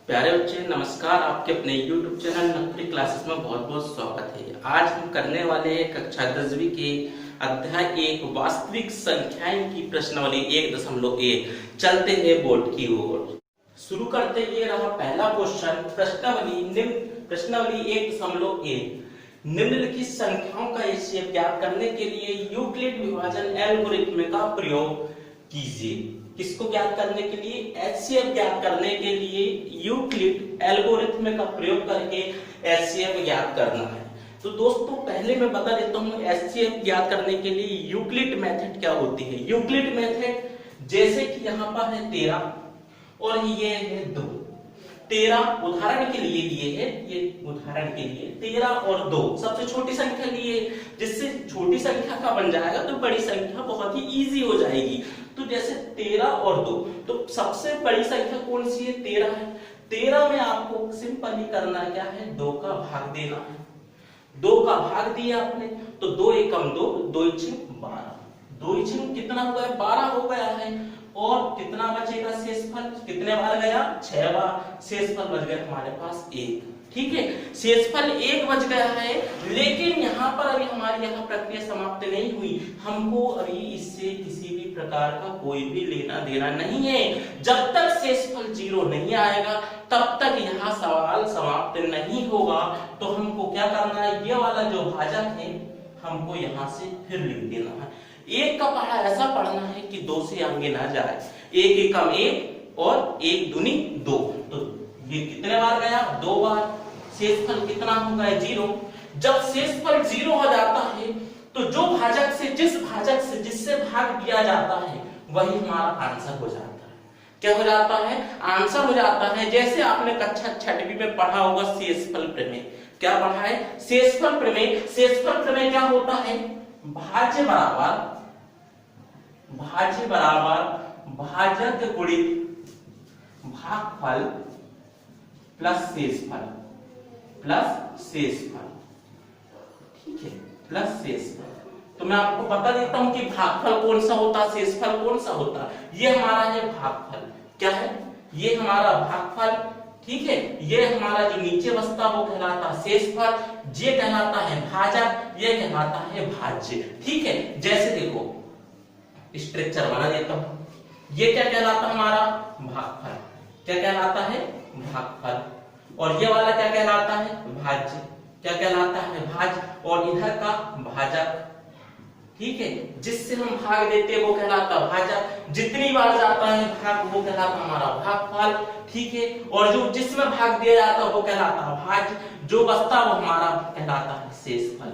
प्यारे बच्चे नमस्कार। आपके अपने YouTube चैनल नकली क्लासेस में बहुत बहुत स्वागत है। आज हम करने वाले हैं कक्षा 10वीं के अध्याय 1 वास्तविक संख्याएं की प्रश्नावली 1.1। चलते हैं बोर्ड की ओर। शुरू करते ये रहा पहला क्वेश्चन। प्रश्नावली 1.1 निम्नलिखित संख्याओं का एचसीएफ ज्ञात करने के लिए यूक्लिड विभाजन एल्गोरिथ्म का प्रयोग कीजिए। किसको ज्ञात करने के लिए? एचसीएफ ज्ञात करने के लिए यूक्लिड एल्गोरिथ्म का प्रयोग करके एचसीएफ ज्ञात करना है। तो दोस्तों पहले मैं बता देता हूं एचसीएफ ज्ञात करने के लिए यूक्लिड मेथड क्या होती है। यूक्लिड मेथड जैसे कि यहाँ पर है 13 और ये है 2। 13 उदाहरण के लिए है, ये उदाहरण के लिए 13 और 2 सबसे छोटी संख्या लिए, जिससे छोटी संख्या का बन जाएगा तो बड़ी संख्या बहुत ही इजी हो जाएगी। तो जैसे 13 और 2, तो सबसे बड़ी संख्या कौन सी है? 13 है। 13 में आपको सिंपली करना क्या है? 2 का भाग देना है। 2 का भाग दिया आपने तो 2 एकम 2, 2 इचम 12, 2 इचम कितना हो गया? 12 हो गया है। और कितना बचेगा शेषफल? कितने बार गया? 6 बार। शेषफल बच गया हमारे पास 1। ठीक है, शेषफल 1 बच गया है। लेकिन यहाँ पर अभी हमारी यहाँ प्रक्रिया समाप्त नहीं हुई। हमको अभी इससे किसी भी प्रकार का कोई भी लेना देना नहीं है। जब तक शेषफल 0 नहीं आएगा तब तक यहाँ सवाल समाप्त नहीं होगा। तो हमको क्या करना है? ये वाला जो भाजक है हमको यहाँ से फिर लिख देना है। 1 का पढ़ा ऐसा पढ़ना है कि 2 से आगे ना जाए। 1 एकम 1 और 1 दूनी 2, तो ये कितने बार गया? 2 बार। शेषफल कितना होगा? 0। जब शेषफल 0 हो जाता है तो जो भाजक से जिससे भाग दिया जाता है वही हमारा आंसर हो जाता है। क्या हो जाता है? आंसर हो जाता है। जैसे आपने कक्षा 6वीं में पढ़ा होगा शेषफल प्रमेय। क्या पढ़ा है? शेषफल प्रमेय। शेषफल प्रमेय क्या होता है? भाज्य बराबर भाजक गुणित भागफल प्लस शेषफल। ठीक है, प्लस शेषफल। तो मैं आपको बता देता हूं कि भागफल कौन सा होता है, शेषफल कौन सा होता है। ये हमारा है भागफल। क्या है? ये हमारा भागफल। ठीक है, ये हमारा जो नीचे बसता वो कहलाता है शेषफल, ये कहलाता है भाजक, ये कहलाता है भाज्य। ठीक है, जैसे देखो स्ट्रक्चर बना देता हूं। ये क्या कहलाता है? हमारा भागफल। क्या कहलाता है? भागफल। और ये वाला क्या कहलाता है? भाज्य। क्या कहलाता है? भाज्य। और इधर का भाजक। ठीक है, जिससे हम भाग देते हैं वो कहलाता भाजक। जितनी बार जाता है भाग वो कहलाता हमारा भागफल। ठीक है, और जो जिसमें भाग दिया जाता है वो कहलाता भाज्य। जो बचता वो हमारा कहलाता है शेषफल।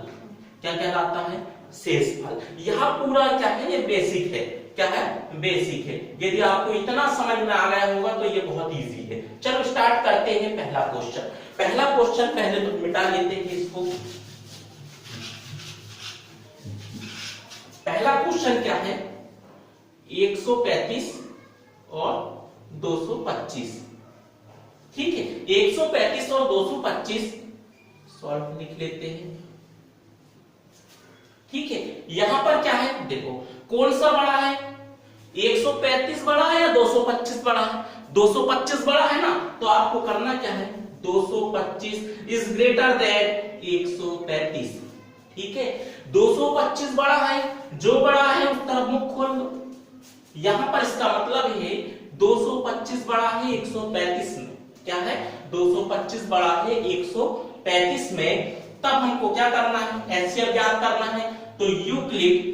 क्या कहलाता है? शेषफल। यह पूरा क्या है? ये बेसिक है। क्या है? बेसिक है। यदि आपको इतना समझ में आ गया होगा तो ये बहुत इजी है। चलो स्टार्ट करते हैं पहला क्वेश्चन। पहला क्वेश्चन पहले तो मिटा लेते हैं इसको। पहला क्वेश्चन क्या है? 135 और 225। ठीक है, 135 और 225 सॉल्व लिख लेते हैं। ठीक है, यहां पर क्या है? देखो कौन सा बड़ा है? 135 बड़ा है या 225 बड़ा है? 225 बड़ा है ना, तो आपको करना क्या है? 225 इज ग्रेटर देन 135। ठीक है, 225 बड़ा है। जो बड़ा है उस तरफ मुख खोल दो। यहां पर इसका मतलब है 225 बड़ा है 135 में। क्या है? 225 बड़ा है 135 में। तब हमको क्या करना है? एचसीएफ ज्ञात करना है। तो यूक्लिड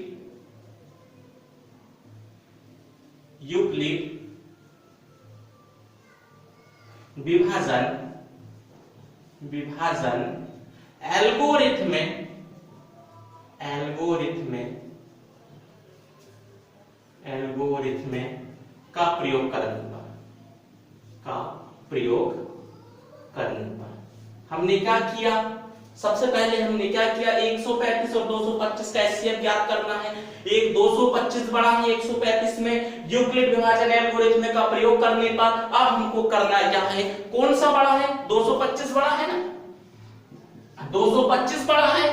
विभाजन एल्गोरिथ्म का प्रयोग करने पर हमने क्या किया? सबसे पहले हमने क्या किया? 135 और 225 का एचसीएफ ज्ञात करना है। एक 225 बड़ा है 135 में, यूक्लिड विभाजन एल्गोरिथ्म का प्रयोग करने पर अब हमको करना क्या है? कौन सा बड़ा है? 225 बड़ा है ना। 225 बड़ा है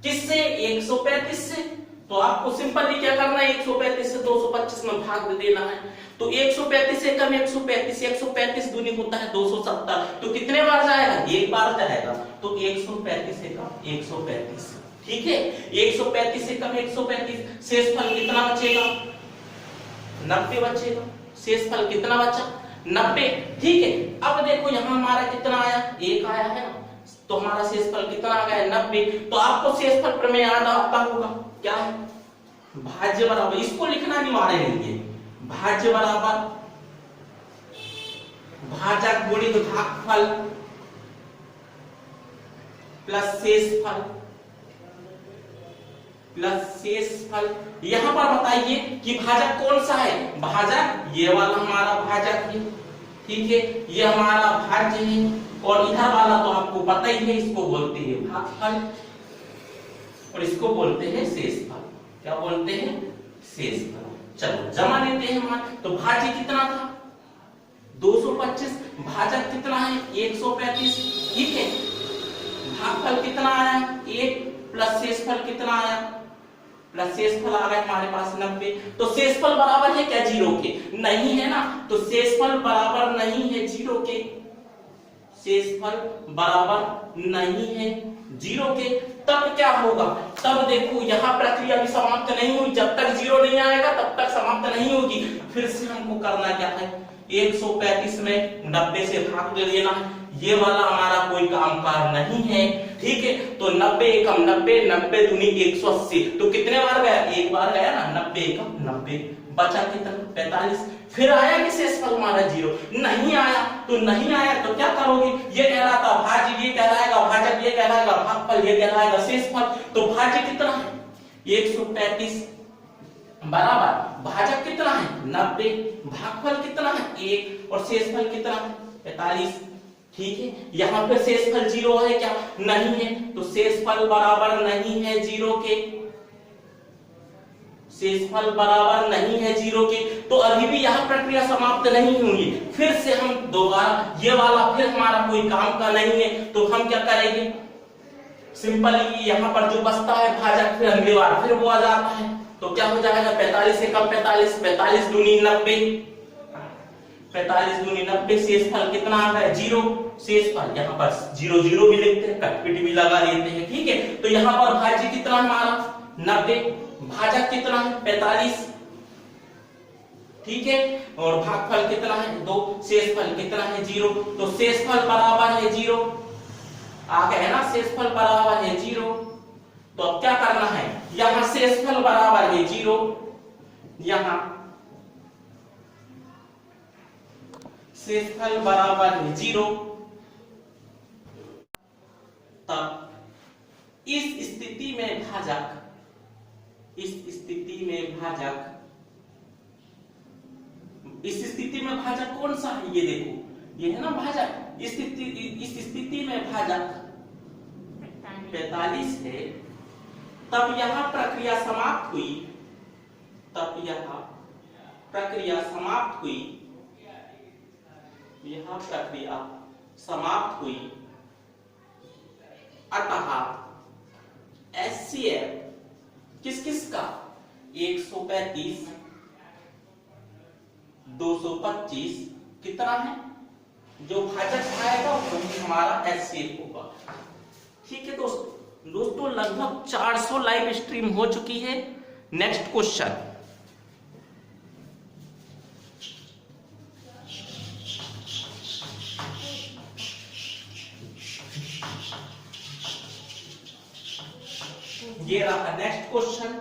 किससे? 135 से। तो आपको सिंपली क्या करना है, 135 से 225 में भाग दे देना है। तो 135 से कम 135, 135 दूनी होता है 270, तो कितने बार जाएगा, एक बार जाएगा। तो 135 से कम 135, ठीक है। 135 से कम 135, शेषफल कितना बचेगा, 90 बचेगा। शेषफल कितना बचा, 90, ठीक है। अब देखो यहाँ हमारा कितना आया, 1 आया है ना, तो हमारा शेषफल कितना आ गया, 90। तो आपको शेषफल प्रमेय याद आता होगा, क्या है, भाज्य बराबर, इसको लिखना अनिवार्य नहीं है, भाज्य बराबर भाजक गुणित भागफल प्लस शेषफल प्लस शेषफल। यहां पर बताइए कि भाजक कौन सा है, भाजक ये वाला हमारा भाजक है, ठीक है, ये हमारा भाज्य है, और इधर वाला तो आपको पता ही है, इसको बोलते हैं भागफल और इसको बोलते हैं शेषफल। क्या बोलते हैं, शेषफल। चलो जमा लेते हैं हमारे, तो भाज्य कितना था 225, भाजक कितना है 135, ठीक है। भागफल कितना आया 1, प्लस शेषफल कितना आया, प्लस शेषफल आ गया हमारे पास 90। तो शेषफल बराबर है क्या 0 के, नहीं है ना, तो शेषफल बराबर नहीं है 0 के, शेषफल बराबर नहीं है 0 के। तब क्या होगा, तब देखो यहाँ प्रक्रिया भी समाप्त नहीं हुई, जब तक 0 नहीं आएगा तब तक समाप्त नहीं होगी। फिर से हमको करना क्या है, 135 में 90 से भाग दे देना है, ये वाला हमारा कोई काम का नहीं है, ठीक है। तो 90 एकम 90, 90 दूनी 180, तो कितने बार गया, एक बार गया ना, 90 एकम 90, बचा कितना 45। फिर आया कि शेषफल हमारा 0, नहीं आया, तो नहीं आया तो क्या करोगे, ये कहलाता भाज्य, ये कहलाएगा भाजक, ये कहलाएगा भागफल, ये कहलाएगा शेषफल। तो भाज्य कितना है 135 बराबर भाजक कितना है 90, भागफल कितना है 1 और शेषफल कितना है 45, ठीक है। यहाँ पे शेषफल 0 है क्या, नहीं है, तो शेषफल बराबर नहीं है 0 के, शेषफल बराबर नहीं है 0 के। तो अभी भी यह प्रक्रिया समाप्त नहीं हुई, फिर से हम दोबारा, ये वाला फिर हमारा कोई काम का नहीं है, तो हम क्या करेंगे, सिंपली यहाँ पर जो बचता है भाजक, फिर अगली बार फिर वो आ जाता है, तो क्या हो जाएगा 45 से कम 45, 45 दूनी 90, 45 दूनी 90, शेषफल कितना आ गया 0, शेषफल यहाँ पर 0 0 भी लिखते हैं, कटपिट भी लगा देते हैं, ठीक है। तो यहाँ पर भाज्य कितना हमारा 90, भाजक कितना है 45, ठीक है, और भागफल कितना है 2, शेषफल कितना है 0, तो शेषफल बराबर है 0, आ गया है ना, शेषफल बराबर है 0। तो अब क्या करना है, यहां शेषफल बराबर है 0, यहां शेषफल बराबर है 0, तब इस स्थिति में भाजक, इस स्थिति में भाजक, इस स्थिति में भाजक कौन सा है, ये देखो ये है ना भाजक, इस स्थिति में भाजक 45 है। तब यहां प्रक्रिया समाप्त हुई, तब यहां प्रक्रिया समाप्त हुई, यहां प्रक्रिया समाप्त हुई, अतः HCF किस किस का 135 225 कितना है, जो भाजक आएगा वही हमारा HCF होगा, ठीक है दोस्तों। दोस्तों लगभग 400 लाइव स्ट्रीम हो चुकी है। नेक्स्ट क्वेश्चन, ये रहा नेक्स्ट क्वेश्चन।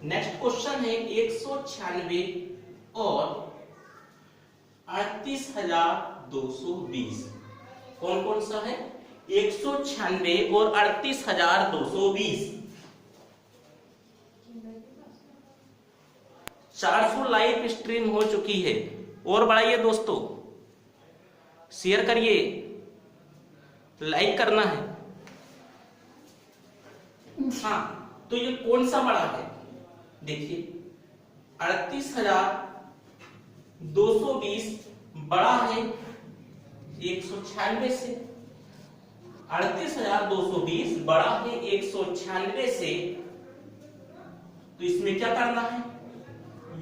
नेक्स्ट क्वेश्चन है 196 और 38,220, कौन कौन सा है 196 और 38,220। 400 लाइव स्ट्रीम हो चुकी है, और बढ़ाइए दोस्तों, शेयर करिए, लाइक करना है। हाँ, तो ये कौन सा बड़ा है, देखिए 38,220 बड़ा है 196 से, 38,220 बड़ा है 196 से, तो तो इसमें क्या करना है,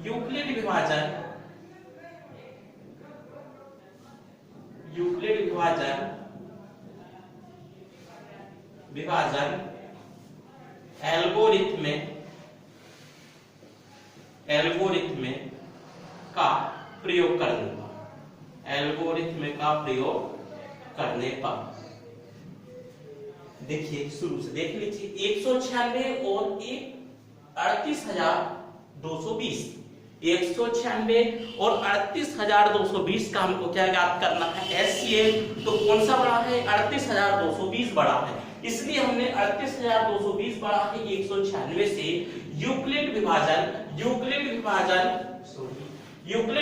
यूक्लिड विभाजन, यूक्लिड विभाजन, विभाजन एल्गोरिथ्म, एल्गोरिथ्म का प्रयोग करने पर, एल्गोरिथ्म का प्रयोग करने पर देखिए शुरू से देख लीजिए 196 और 38,220, 196 और 38,220 का हमको क्या ज्ञात करना है, HCF। तो कौन सा बड़ा है, 38,220 बड़ा है, इसलिए हमने 38,220 बड़ा है 196 से यूक्लिड विभाजन, यूक्लिड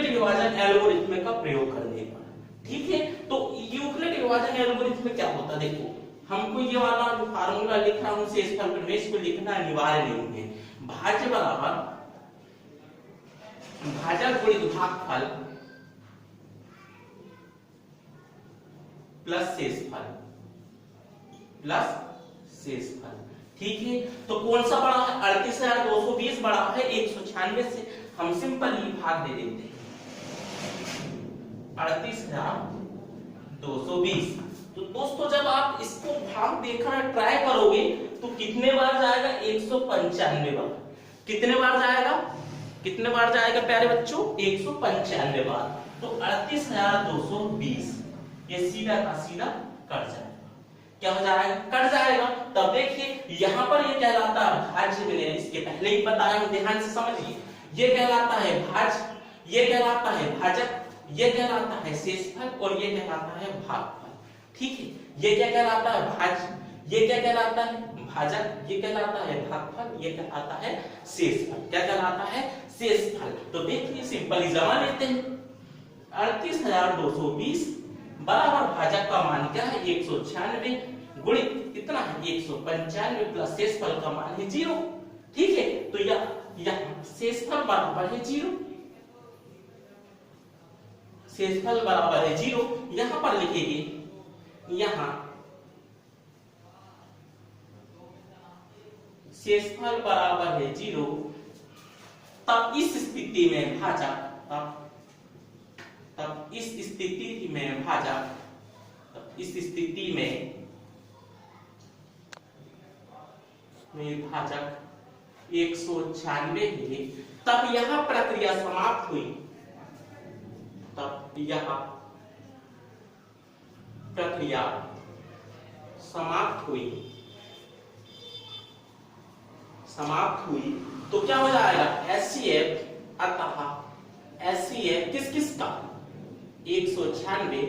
विभाजन एल्गोरिथ्म का प्रयोग करने पर। ठीक है, तो यूक्लिड विभाजन एल्गोरिथ्म में क्या होता है, देखो हमको ये वाला जो फार्मूला लिखा है उनसे इस फल में इसको लिखना अनिवार्य नहीं है। भाज्य बराबर भाजक गुणित भागफल प्लस शेषफल, प्लस शेषफल। ठीक है, तो कौन सा बड़ा है, 38,220 बड़ा है 196 से, हम सिंपल ही भाग दे देते हैं 38,220। तो दोस्तों जब आप इसको भाग देखना ट्राई करोगे तो कितने बार जाएगा, 195 बार। कितने बार जाएगा, कितने बार जाएगा प्यारे बच्चों, 195 बार। तो 38,220 ये सीधा का सीधा कट जाएगा, क्या हो जाएगा, कट जाएगा। तब देखिए यहाँ पर ये कहलाता है भाज्य, मैंने इसके पहले ही बताया, ध्यान से समझिए, ये कहलाता है भाज्य, ये कहलाता है भाजक, ये कहलाता है शेषफल और ये कहलाता है भागफल। ठीक है, ये क्या कहलाता है, भाज्य, ये क्या कहलाता है, भाजक, ये कहलाता है भागफल, ये कहलाता है शेषफल। क्या कहलाता है, शेषफल। तो देखिए सिंपल ही जमा लेते हैं, 38,220 बराबर भाजक का मान क्या है, 196 गुणित कितना है, 195 प्लस शेषफल का मान है 0। ठीक है, तो यह शेषफल बराबर है 0, शेषफल बराबर है 0। यहां पर लिखेंगे, यहां शेषफल बराबर है 0, तब इस स्थिति में भाजक, तब इस स्थिति में भाजक, तब इस स्थिति में भाजक 196 है, तब यह प्रक्रिया समाप्त हुई, तब यह प्रक्रिया समाप्त हुई, समाप्त हुई। तो क्या हो जाएगा, HCF, अतः HCF किस किस का, 196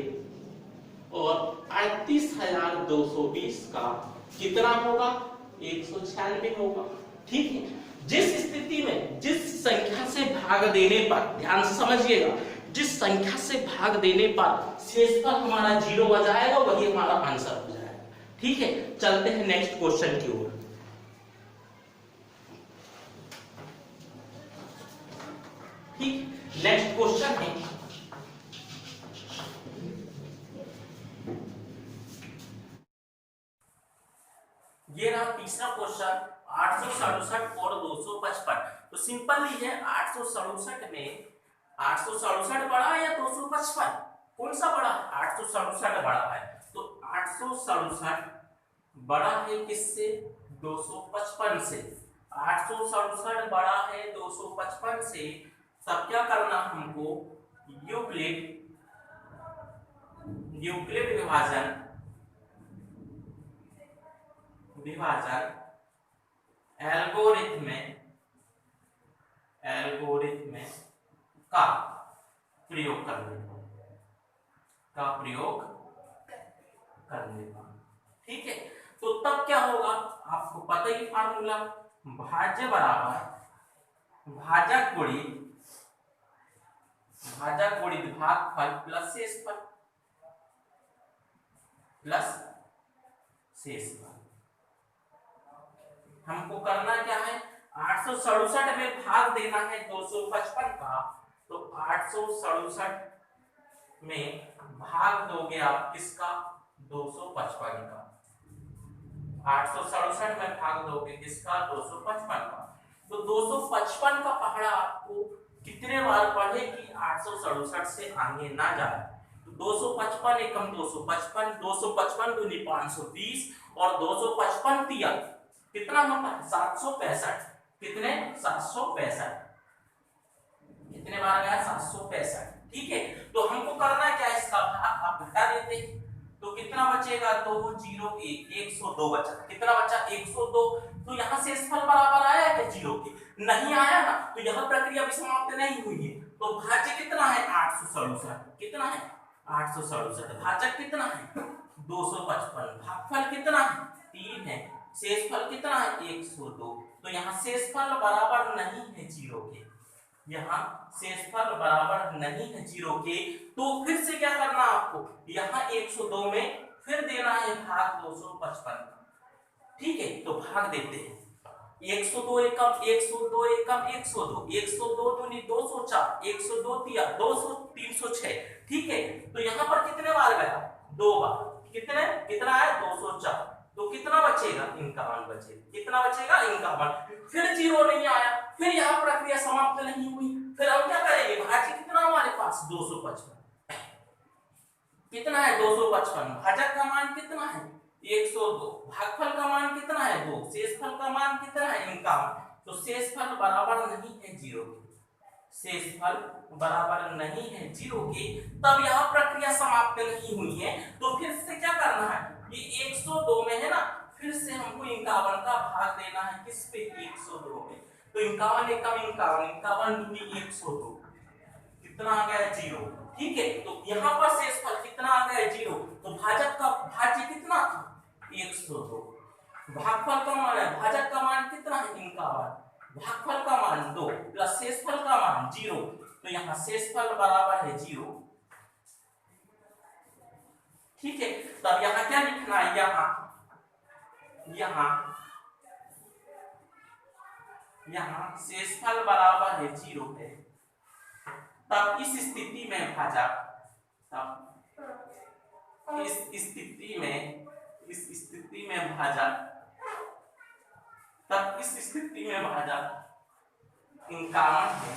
और 38,220 का कितना होगा, 196 होगा। ठीक है, जिस स्थिति में जिस संख्या से भाग देने पर, ध्यान से समझिएगा, जिस संख्या से भाग देने पर शेषफल हमारा 0 हो जाएगा, वही हमारा आंसर हो जाएगा। ठीक है, चलते हैं नेक्स्ट क्वेश्चन की ओर। ठीक, नेक्स्ट क्वेश्चन है, ये रहा तीसरा क्वेश्चन, 867 और 255। तो सिंपल ही है, 867 में 867 बड़ा है या 255, कौन सा बड़ा है, 867 बड़ा है। तो 867 बड़ा है किससे, 255 से, 867 बड़ा है 255 से। तब क्या करना हमको, यूक्लिड विभाजन, विभाजन एल्गोरिथ्म का प्रयोग करने का। ठीक है, तो तब क्या होगा, आपको पता ही फार्मूला, भाज्य बराबर भाजक गुणित भागफल प्लस शेषफल, प्लस शेषफल। हमको करना क्या है, 867 में भाग देना है 255 का, तो 867 में भाग दोगे आप किसका, 255 का, 867 में भाग दोगे किसका, 255 का। तो 255 का पहाड़ा आपको कितने बार पढ़े कि 867 से आगे ना जाए। तो 255 एकम 255, 255 दूनी 520 और 255 तिया कितना होता है 765। कितने 765, कितने बार गया 765। ठीक है, तो हमको करना क्या है, इसका भाग आप घटा देते हैं तो कितना बचेगा 201, 102 बचा। कितना बचा 102। तो यहाँ से शेषफल बराबर आया क्या 0 के, नहीं आया ना, तो यह प्रक्रिया भी समाप्त नहीं हुई है। तो भाज्य कितना है 867, कितना है 867, भाजक कितना है 255, भागफल कितना है 3 है, शेषफल कितना है 102। तो यहाँ शेषफल बराबर नहीं है 0 के, यहाँ शेषफल बराबर नहीं है 0 के। तो फिर से क्या करना आपको, यहाँ 102 में फिर देना है भाग 255। ठीक है, तो भाग देते हैं 102 एकम 102 एकम 102, 102 दूनी 204, 102 तिया 200, 306। ठीक है, तो यहाँ पर कितने बार गया 2 बार। कितने, कितना है 204, तो कितना बचेगा 51 बचेगा। कितना बचेगा 51। फिर 0 नहीं आया, फिर यहाँ प्रक्रिया समाप्त नहीं हुई। फिर हम क्या करेंगे, भाज्य कितना हमारे पास 255, कितना है 255, भाजक का मान कितना है 102, भागफल का मान कितना है 2, शेषफल का मान कितना है 51। तो शेषफल बराबर नहीं है 0 के, शेषफल बराबर नहीं है 0 के। तब यह प्रक्रिया समाप्त नहीं हुई है। तो फिर से क्या करना है, ये 102 में है ना, फिर से हमको 51 का भाग देना है किस पे 102 में। तो 51 एकम 51, 51 दूनी 102, कितना आ गया 0। ठीक है, तो यहाँ पर शेषफल कितना आ गया 0। तो भाजक का भाज्य कितना था 102, भागफल का मान है, भाजक का मान कितना है 51, भागफल का मान 2 प्लस शेषफल का मान 0। तो यहाँ शेषफल बराबर है 0। ठीक है, तब यहाँ क्या लिखना है, यहाँ शेषफल बराबर है 0 है। तब इस स्थिति में भाजक, तब इस स्थिति में भाजक, तब इस स्थिति में भाजक 51 है।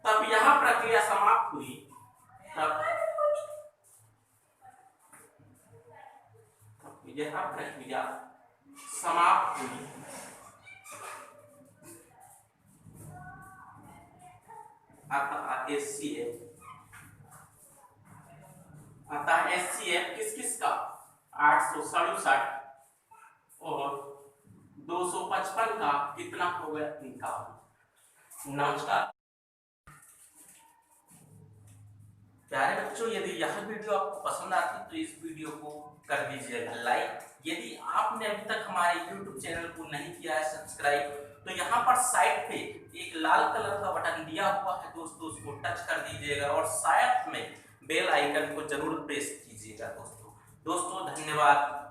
तब यह प्रक्रिया समाप्त हुई, तब यह प्रक्रिया समाप्त हुई। अतः HCF किस किस का 867 और 255 का कितना हो गया 51। नमस्कार प्यारे बच्चों, यदि यह वीडियो आपको पसंद आती तो इस वीडियो को कर दीजिएगा लाइक। यदि आपने अभी तक हमारे YouTube चैनल को नहीं किया है सब्सक्राइब, तो यहाँ पर साइड पे एक लाल कलर का बटन दिया हुआ है दोस्तों, उसको टच कर दीजिएगा और साथ में बेल आइकन को जरूर प्रेस कीजिएगा दोस्तों। धन्यवाद।